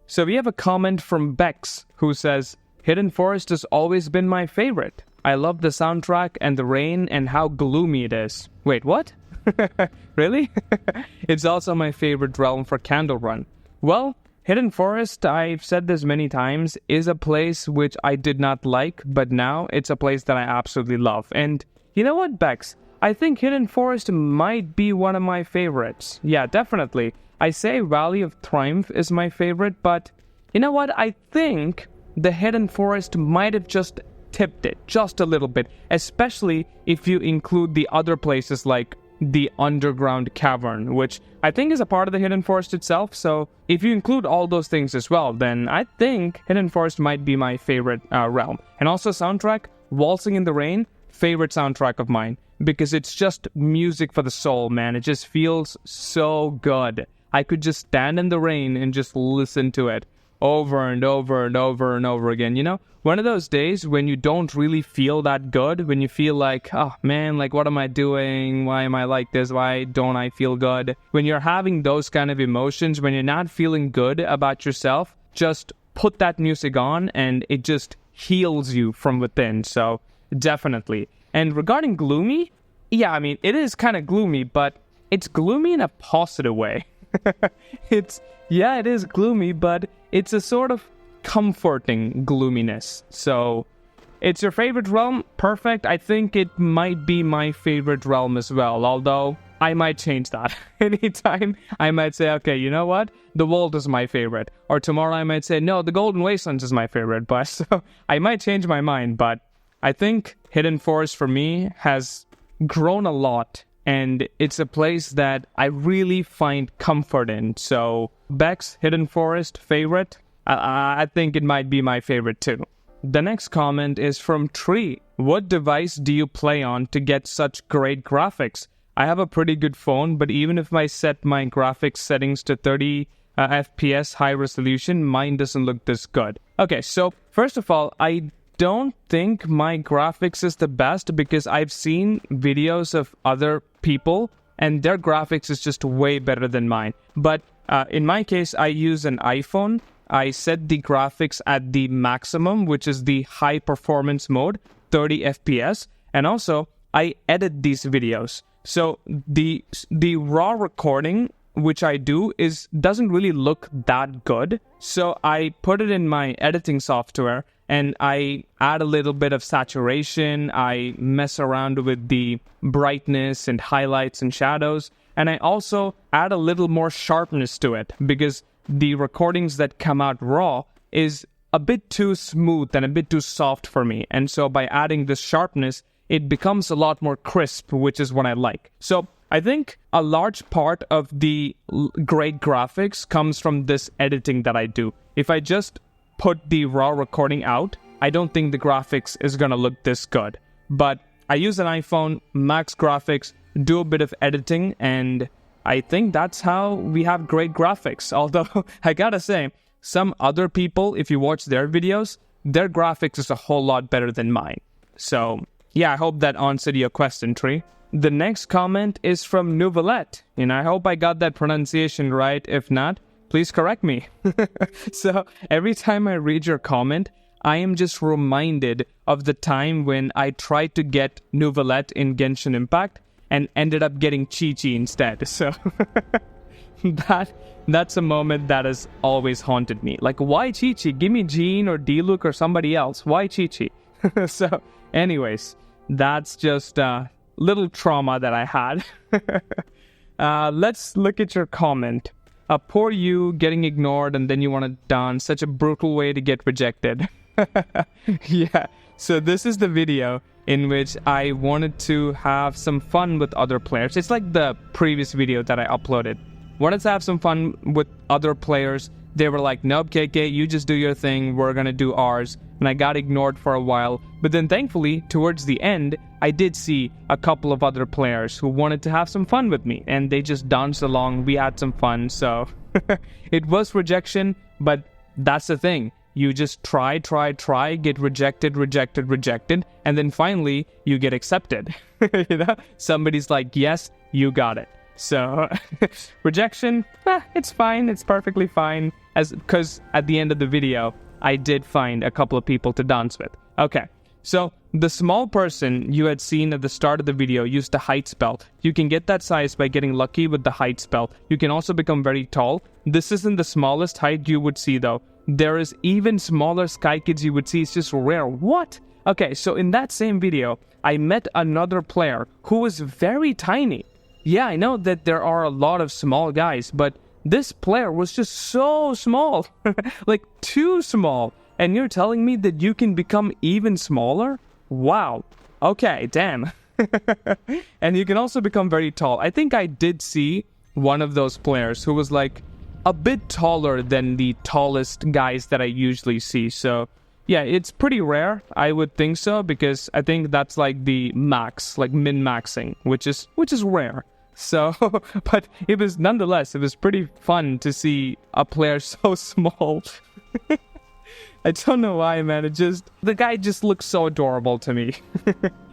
So we have a comment from Bex who says, Hidden Forest has always been my favorite. I love the soundtrack and the rain and how gloomy it is. Wait, what? Really? It's also my favorite realm for Candle Run. Well, Hidden Forest, I've said this many times, is a place which I did not like, but now it's a place that I absolutely love. And you know what, Bex? I think Hidden Forest might be one of my favorites. Yeah, definitely. I say Valley of Triumph is my favorite, but you know what? I think the Hidden Forest might have just tipped it just a little bit, especially if you include the other places like the underground cavern, which I think is a part of the Hidden Forest itself. So if you include all those things as well, then I think Hidden Forest might be my favorite realm. And also soundtrack, Waltzing in the Rain, favorite soundtrack of mine, because it's just music for the soul, man. It just feels so good. I could just stand in the rain and just listen to it over and over and over and over again. You know, one of those days when you don't really feel that good, when you feel like, oh man, like what am I doing? Why am I like this? Why don't I feel good? When you're having those kind of emotions, when you're not feeling good about yourself, just put that music on and it just heals you from within. So definitely. And regarding gloomy, yeah, I mean, it is kind of gloomy, but it's gloomy in a positive way. It is gloomy, but it's a sort of comforting gloominess. So it's your favorite realm? Perfect. I think it might be my favorite realm as well, although I might change that. Anytime I might say, okay, you know what? The Vault is my favorite. Or tomorrow I might say, no, the Golden Wastelands is my favorite. But so I might change my mind, but I think Hidden Forest for me has grown a lot. And it's a place that I really find comfort in. So, Bex, Hidden Forest, favorite? I think it might be my favorite too. The next comment is from Tree. What device do you play on to get such great graphics? I have a pretty good phone, but even if I set my graphics settings to 30 FPS high resolution, mine doesn't look this good. Okay, so first of all, I don't think my graphics is the best because I've seen videos of other people and their graphics is just way better than mine. But in my case, I use an iPhone. I set the graphics at the maximum, which is the high performance mode, 30 FPS. And also, I edit these videos. So the raw recording which I do doesn't really look that good. So I put it in my editing software and I add a little bit of saturation. I mess around with the brightness and highlights and shadows. And I also add a little more sharpness to it because the recordings that come out raw is a bit too smooth and a bit too soft for me. And so by adding this sharpness, it becomes a lot more crisp, which is what I like. So I think a large part of the great graphics comes from this editing that I do. If I just put the raw recording out, I don't think the graphics is going to look this good. But I use an iPhone, max graphics, do a bit of editing, and I think that's how we have great graphics. Although, I gotta say, some other people, if you watch their videos, their graphics is a whole lot better than mine. So, yeah, I hope that answered your question, Tree. The next comment is from Nouvelette, and I hope I got that pronunciation right. If not, please correct me. So, every time I read your comment, I am just reminded of the time when I tried to get Nouvelette in Genshin Impact and ended up getting Chi-Chi instead. So, that's a moment that has always haunted me. Like, why Chi-Chi? Give me Jean or Diluc or somebody else. Why Chi-Chi? So, anyways, that's just little trauma that I had. Let's look at your comment. Poor you getting ignored and then you want to dance. Such a brutal way to get rejected. Yeah, so this is the video in which I wanted to have some fun with other players. It's like the previous video that I uploaded. Wanted to have some fun with other players. They were like, nope, KK, you just do your thing. We're gonna do ours. And I got ignored for a while. But then thankfully, towards the end, I did see a couple of other players who wanted to have some fun with me. And they just danced along. We had some fun. So it was rejection, but that's the thing. You just try, get rejected. And then finally, you get accepted. You know? Somebody's like, yes, you got it. So, rejection, it's fine. It's perfectly fine. Because at the end of the video, I did find a couple of people to dance with. Okay, so the small person you had seen at the start of the video used the height spell. You can get that size by getting lucky with the height spell. You can also become very tall. This isn't the smallest height you would see though. There is even smaller Sky Kids you would see. It's just rare. What? Okay, so in that same video, I met another player who was very tiny. Yeah, I know that there are a lot of small guys, but this player was just so small. Like, too small. And you're telling me that you can become even smaller? Wow. Okay, damn. And you can also become very tall. I think I did see one of those players who was like a bit taller than the tallest guys that I usually see. So yeah, it's pretty rare. I would think so, because I think that's like the max, like min-maxing, which is rare. So, but it was nonetheless, it was pretty fun to see a player so small. I don't know why, man. The guy just looks so adorable to me.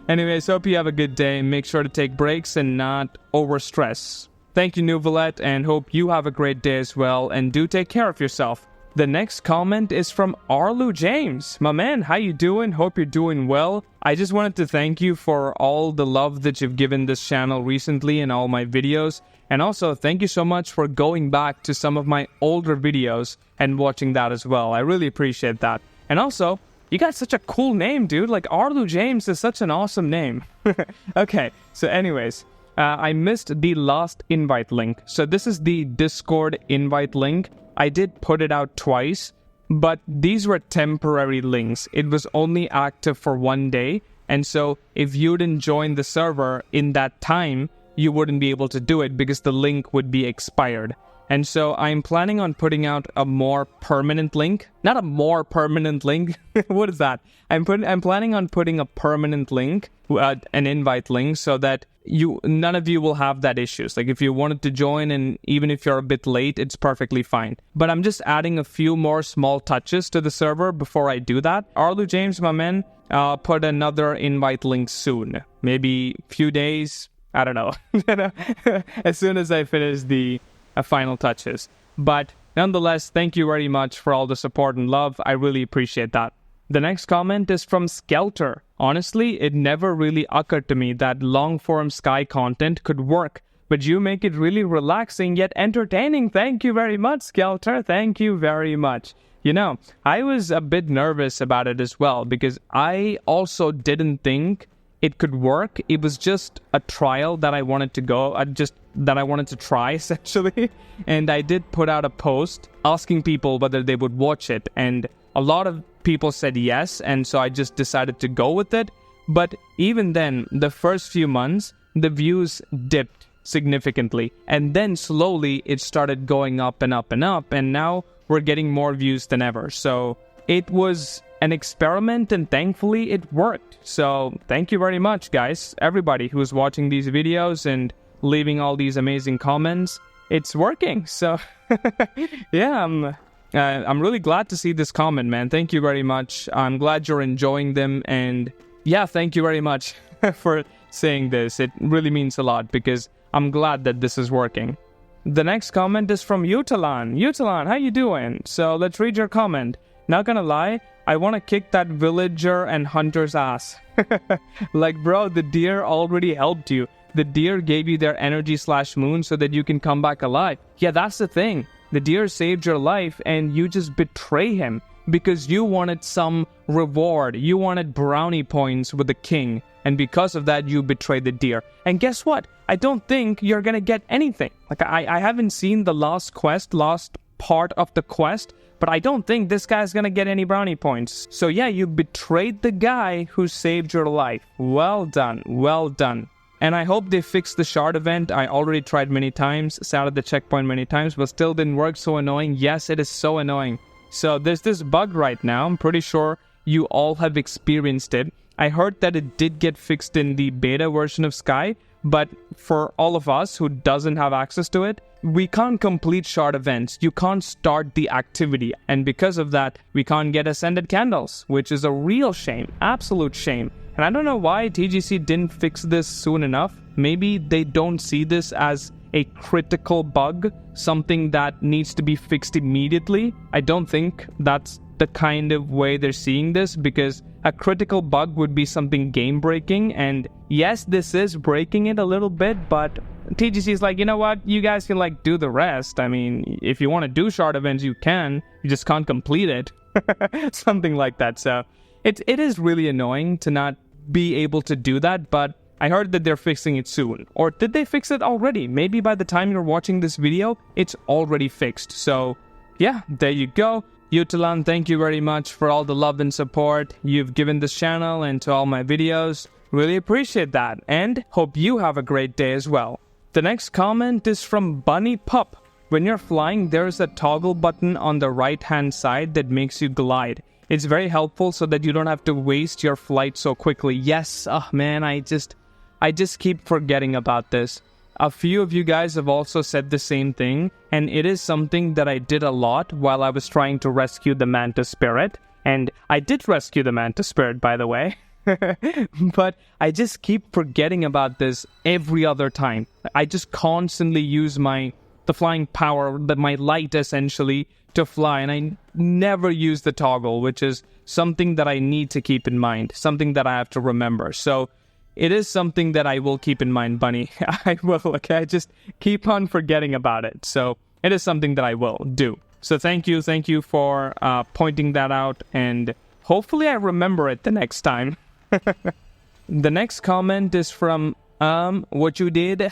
Anyways, hope you have a good day. Make sure to take breaks and not overstress. Thank you, Nuvalet, and hope you have a great day as well. And do take care of yourself. The next comment is from Arlu James. My man, how you doing? Hope you're doing well. I just wanted to thank you for all the love that you've given this channel recently in all my videos. And also, thank you so much for going back to some of my older videos and watching that as well. I really appreciate that. And also, you got such a cool name, dude. Like, Arlu James is such an awesome name. Okay, so anyways, I missed the last invite link. So this is the Discord invite link. I did put it out twice, but these were temporary links. It was only active for 1 day. And so if you didn't join the server in that time, you wouldn't be able to do it because the link would be expired. And so I'm planning on putting out a more permanent link. Not a more permanent link. What is that? I'm planning on putting a permanent link, an invite link, so that none of you will have that issues. Like, if you wanted to join, and even if you're a bit late, it's perfectly fine. But I'm just adding a few more small touches to the server before I do that. Arlu James, my man, put another invite link soon. Maybe a few days. I don't know. As soon as I finish the final touches. But nonetheless, thank you very much for all the support and love. I really appreciate that. The next comment is from Skelter. Honestly, it never really occurred to me that long-form Sky content could work, but you make it really relaxing yet entertaining. Thank you very much, Skelter. Thank you very much. You know, I was a bit nervous about it as well, because I also didn't think it could work. It was just a trial that I wanted to try, essentially. And I did put out a post asking people whether they would watch it, and a lot of people said yes, and so I just decided to go with it. But even then, the first few months, the views dipped significantly, and then slowly it started going up and up and up, and now we're getting more views than ever. So it was an experiment, and thankfully it worked. So thank you very much, guys, everybody who's watching these videos and leaving all these amazing comments. It's working. So yeah, I'm really glad to see this comment, man. Thank you very much. I'm glad you're enjoying them, and yeah, thank you very much for saying this. It really means a lot, because I'm glad that this is working. The next comment is from Utalan. Utalan, how you doing? So let's read your comment. Not gonna lie, I want to kick that villager and hunter's ass. Like, bro, the deer already helped you. The deer gave you their energy/moon so that you can come back alive. Yeah, that's the thing. The deer saved your life, and you just betray him because you wanted some reward. You wanted brownie points with the king, and because of that, you betrayed the deer. And guess what? I don't think you're gonna get anything. Like, I haven't seen the last part of the quest, but I don't think this guy's gonna get any brownie points. So yeah, you betrayed the guy who saved your life. Well done, well done. And I hope they fix the shard event. I already tried many times, sat at the checkpoint many times, but still didn't work. So annoying. Yes, it is so annoying. So there's this bug right now. I'm pretty sure you all have experienced it. I heard that it did get fixed in the beta version of Sky, but for all of us who doesn't have access to it, we can't complete shard events. You can't start the activity. And because of that, we can't get Ascended Candles, which is a real shame. Absolute shame. And I don't know why TGC didn't fix this soon enough. Maybe they don't see this as a critical bug, something that needs to be fixed immediately. I don't think that's the kind of way they're seeing this, because a critical bug would be something game breaking, and yes, this is breaking it a little bit, but TGC is like, you know what, you guys can like do the rest. I mean, if you want to do shard events, you can, you just can't complete it. Something like that. So it is really annoying to not be able to do that, but I heard that they're fixing it soon. Or did they fix it already? Maybe by the time you're watching this video, it's already fixed. So yeah, there you go. Utalan, thank you very much for all the love and support you've given this channel and to all my videos. Really appreciate that, and hope you have a great day as well. The next comment is from Bunny Pup. When you're flying, there is a toggle button on the right hand side that makes you glide. It's very helpful so that you don't have to waste your flight so quickly. Yes, oh man, I just keep forgetting about this. A few of you guys have also said the same thing, and it is something that I did a lot while I was trying to rescue the Manta Spirit. And I did rescue the Manta Spirit, by the way. But I just keep forgetting about this every other time. I just constantly use the flying power, my light essentially, to fly, and I never use the toggle, which is something that I need to keep in mind, something that I have to remember. So it is something that I will keep in mind, Bunny. I will, okay? I just keep on forgetting about it. So it is something that I will do. So thank you for pointing that out, and hopefully I remember it the next time. The next comment is from, what you did?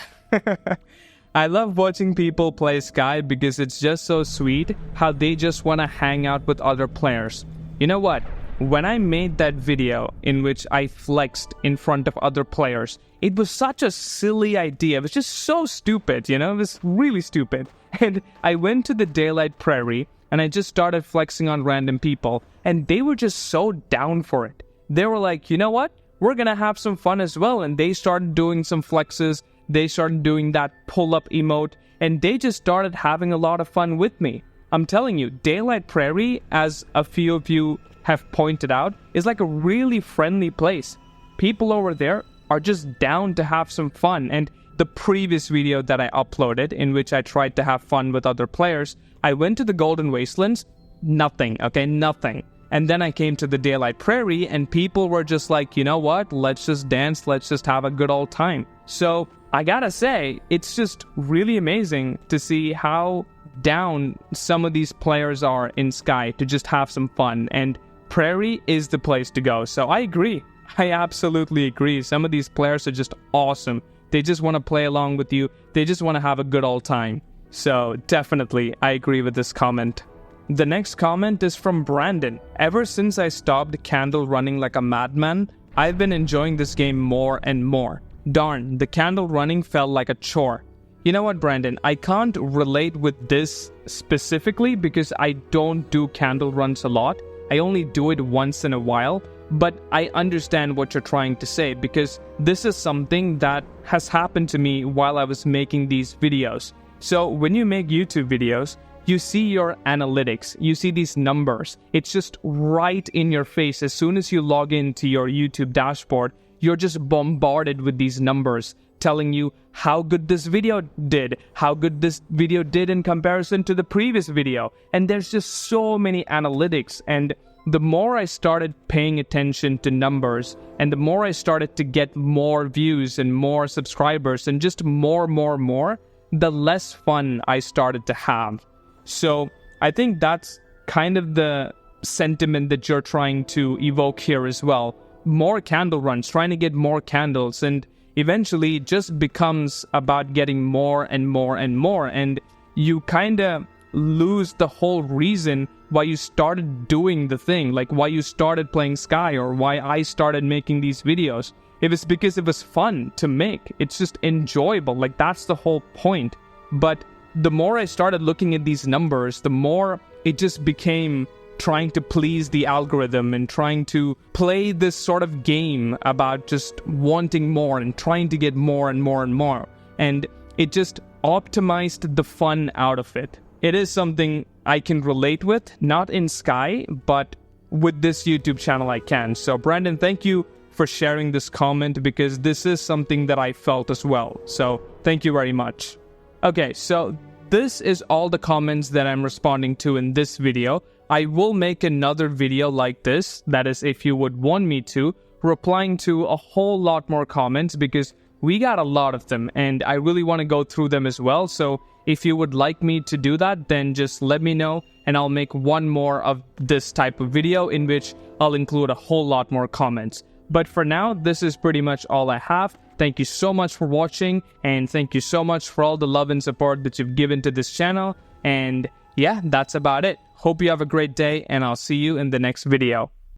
I love watching people play Sky because it's just so sweet how they just want to hang out with other players. You know what? When I made that video in which I flexed in front of other players, it was such a silly idea. It was just so stupid, you know? It was really stupid. And I went to the Daylight Prairie and I just started flexing on random people, and they were just so down for it. They were like, you know what? We're gonna have some fun as well. And they started doing some flexes. They started doing that pull-up emote, and they just started having a lot of fun with me. I'm telling you, Daylight Prairie, as a few of you have pointed out, is like a really friendly place. People over there are just down to have some fun. And the previous video that I uploaded, in which I tried to have fun with other players, I went to the Golden Wastelands, nothing, okay, nothing. And then I came to the Daylight Prairie, and people were just like, you know what, let's just dance, let's just have a good old time. So I gotta say, it's just really amazing to see how down some of these players are in Sky to just have some fun, and Prairie is the place to go. So I agree. I absolutely agree. Some of these players are just awesome. They just want to play along with you. They just want to have a good old time. So definitely, I agree with this comment. The next comment is from Brandon. Ever since I stopped candle running like a madman, I've been enjoying this game more and more. Darn, the candle running felt like a chore. You know what, Brandon? I can't relate with this specifically because I don't do candle runs a lot. I only do it once in a while, but I understand what you're trying to say, because this is something that has happened to me while I was making these videos. So when you make YouTube videos, you see your analytics, you see these numbers. It's just right in your face. As soon as you log into your YouTube dashboard, you're just bombarded with these numbers telling you how good this video did, how good this video did in comparison to the previous video. And there's just so many analytics. And the more I started paying attention to numbers, and the more I started to get more views and more subscribers and just more, the less fun I started to have. So I think that's kind of the sentiment that you're trying to evoke here as well. More candle runs, trying to get more candles, and eventually it just becomes about getting more and more, and you kind of lose the whole reason why you started doing the thing, like why you started playing Sky or why I started making these videos. It was because it was fun to make. It's just enjoyable, like that's the whole point. But the more I started looking at these numbers, the more it just became trying to please the algorithm and trying to play this sort of game about just wanting more and trying to get more and more. And it just optimized the fun out of it. It is something I can relate with, not in Sky, but with this YouTube channel I can. So Brandon, thank you for sharing this comment, because this is something that I felt as well. So thank you very much. Okay, so this is all the comments that I'm responding to in this video. I will make another video like this, that is if you would want me to, replying to a whole lot more comments because we got a lot of them and I really want to go through them as well. So if you would like me to do that, then just let me know and I'll make one more of this type of video in which I'll include a whole lot more comments. But for now, this is pretty much all I have. Thank you so much for watching and thank you so much for all the love and support that you've given to this channel. And yeah, that's about it. Hope you have a great day and I'll see you in the next video.